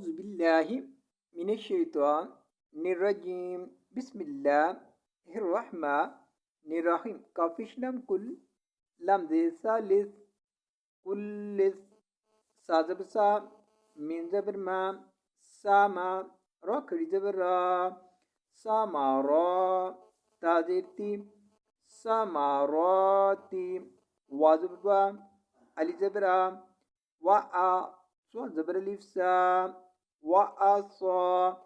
أعوذ بالله من الشيطان الرجيم. بسم الله الرحمن الرحيم. كافشنام كل لام ذي ثالث كل سازب سا من زبر ما ساما را كري زبر را ساما را تازيرتي ساما راتي وازبر با علي زبر وآ سو زبر الف سا وأصا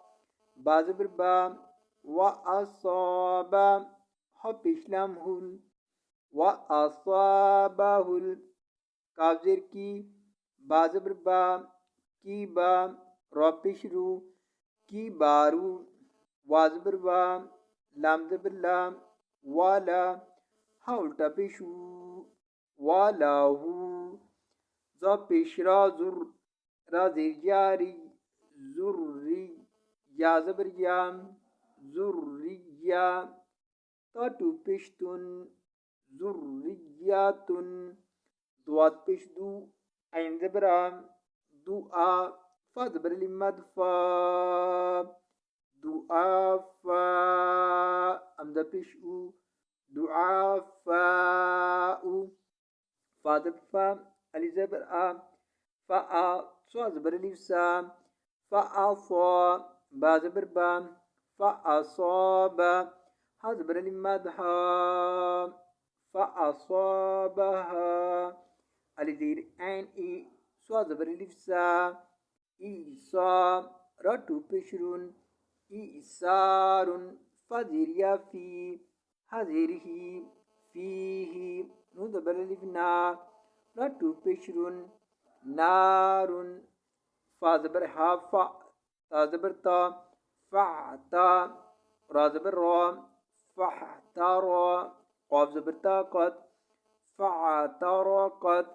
با زبر با وأصابا حب إسلام هل وأصابه كاف زير كي با زبر با كي با را بشرو كي بارو وازبر با لام زبر لام ولا حول تبشو ولا هو ز پیشرا زر را زیر جاری زری یا زبر یام زریا تا تو پشتون زریاتون دوات پشدو این زبرام دعا فا زبر لمدفا دعا فا امدا پشو دعا فاو فا زبر فا علي زبر فأ صو زبر الف سا فأصا با زبر با فأصاب ها زبر المدحا فأصابها علي زير عين إي صو زبر الف سا إيسا رتو بشرون إيسار فزير يا في هزيره فيه نو زبر الف نا رتو بشرون نار فا زبر ها فا تا زبر تا فعتا را زبر را فاحترى قاف زبر تا قد فاعترى قد